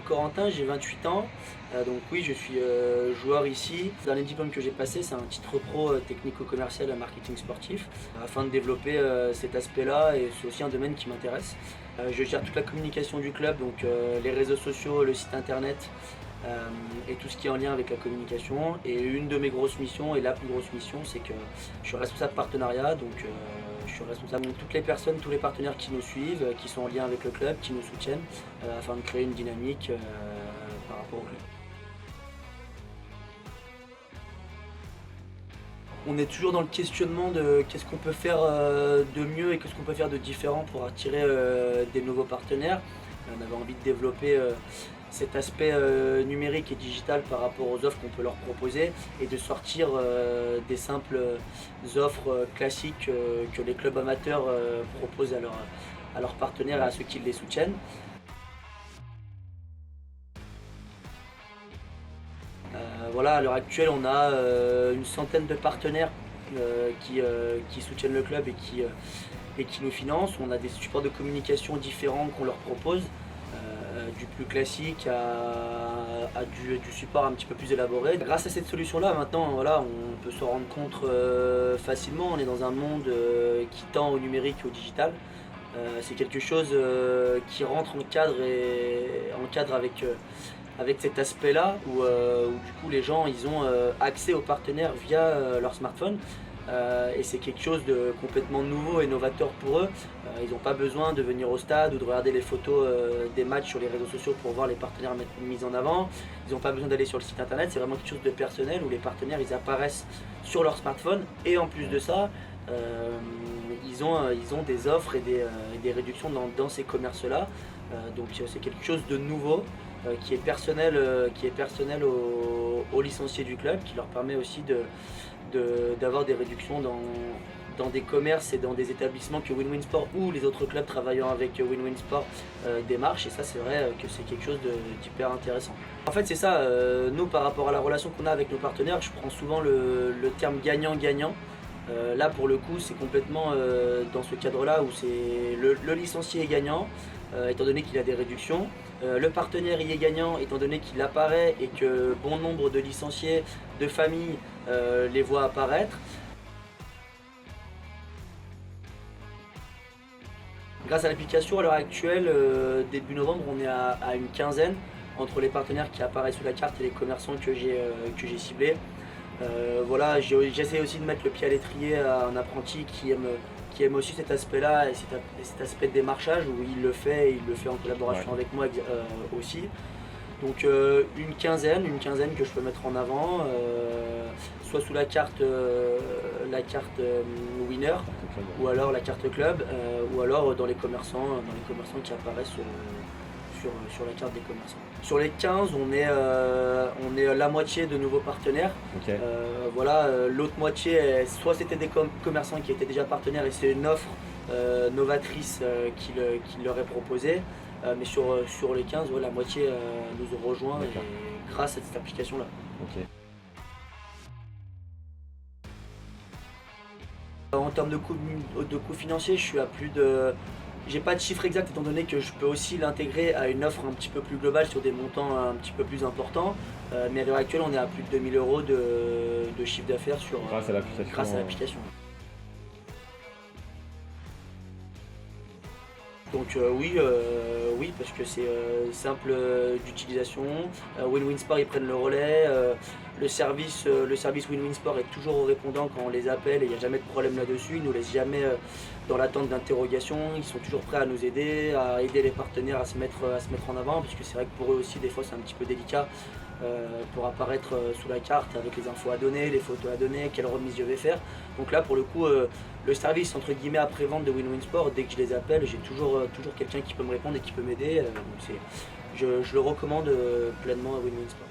Corentin, j'ai 28 ans, donc oui, je suis joueur ici. Le dernier diplôme que j'ai passé, c'est un titre pro technico-commercial à marketing sportif, afin de développer cet aspect-là, et c'est aussi un domaine qui m'intéresse. Je gère toute la communication du club, donc les réseaux sociaux, le site internet, et tout ce qui est en lien avec la communication. Et une de mes grosses missions, et la plus grosse mission, c'est que je suis responsable partenariat, donc je suis responsable de toutes les personnes, tous les partenaires qui nous suivent, qui sont en lien avec le club, qui nous soutiennent, afin de créer une dynamique par rapport au club. On est toujours dans le questionnement de qu'est-ce qu'on peut faire de mieux et qu'est-ce qu'on peut faire de différent pour attirer des nouveaux partenaires. On avait envie de développer cet aspect numérique et digital par rapport aux offres qu'on peut leur proposer, et de sortir des simples offres classiques que les clubs amateurs proposent à leurs partenaires et à ceux qui les soutiennent. Voilà, à l'heure actuelle, on a une centaine de partenaires qui soutiennent le club et qui nous financent. On a des supports de communication différents qu'on leur propose, du plus classique à du support un petit peu plus élaboré. Grâce à cette solution-là, maintenant, voilà, on peut se rendre compte facilement. On est dans un monde qui tend au numérique et au digital. C'est quelque chose qui rentre en cadre avec cet aspect-là, où du coup les gens ils ont accès aux partenaires via leur smartphone. Et c'est quelque chose de complètement nouveau et novateur pour eux. Ils n'ont pas besoin de venir au stade ou de regarder les photos des matchs sur les réseaux sociaux pour voir les partenaires mis en avant. Ils n'ont pas besoin d'aller sur le site internet, c'est vraiment quelque chose de personnel où les partenaires ils apparaissent sur leur smartphone, et en plus de ça, ils ont des offres et des réductions dans ces commerces-là. Donc c'est quelque chose de nouveau qui est personnel aux licenciés du club, qui leur permet aussi d'avoir des réductions dans des commerces et dans des établissements que Win Win Sport ou les autres clubs travaillant avec Win Win Sport démarchent. Et ça, c'est vrai que c'est quelque chose d'hyper intéressant. En fait, c'est ça, nous par rapport à la relation qu'on a avec nos partenaires, je prends souvent le terme gagnant-gagnant. Là pour le coup c'est complètement dans ce cadre-là où c'est le licencié est gagnant, étant donné qu'il a des réductions. Le partenaire y est gagnant étant donné qu'il apparaît et que bon nombre de licenciés, de familles les voient apparaître. Grâce à l'application, à l'heure actuelle, début novembre, on est à une quinzaine entre les partenaires qui apparaissent sur la carte et les commerçants que j'ai ciblés. Voilà, j'essaie aussi de mettre le pied à l'étrier à un apprenti qui aime aussi cet aspect-là et cet aspect de démarchage, où il le fait en collaboration avec moi aussi. Donc une quinzaine que je peux mettre en avant, soit sous la carte winner, ou alors la carte club, ou alors dans les commerçants qui apparaissent sur la carte des commerçants. Sur les 15, on est la moitié de nouveaux partenaires. Okay. Voilà, l'autre moitié, soit c'était des commerçants qui étaient déjà partenaires et c'est une offre novatrice qui leur est proposée. Mais sur les 15, ouais, la moitié nous ont rejoints grâce à cette application-là. Okay. En termes de coût financier, je suis à plus de... J'ai pas de chiffre exact étant donné que je peux aussi l'intégrer à une offre un petit peu plus globale sur des montants un petit peu plus importants. Mais à l'heure actuelle, on est à plus de 2000 € de chiffre d'affaires grâce à l'application. Donc oui, parce que c'est simple d'utilisation. Win Win Sport, ils prennent le relais. Le service Win Win Sport est toujours au répondant quand on les appelle, et il n'y a jamais de problème là-dessus. Ils ne nous laissent jamais dans l'attente d'interrogation. Ils sont toujours prêts à nous aider, à aider les partenaires à se mettre en avant, parce que c'est vrai que pour eux aussi, des fois, c'est un petit peu délicat pour apparaître sous la carte avec les infos à donner, les photos à donner, quelle remise je vais faire. Donc là, pour le coup, le service entre guillemets après-vente de Win Win Sport, dès que je les appelle, j'ai toujours quelqu'un qui peut me répondre et qui peut m'aider. Je le recommande pleinement à Win Win Sport.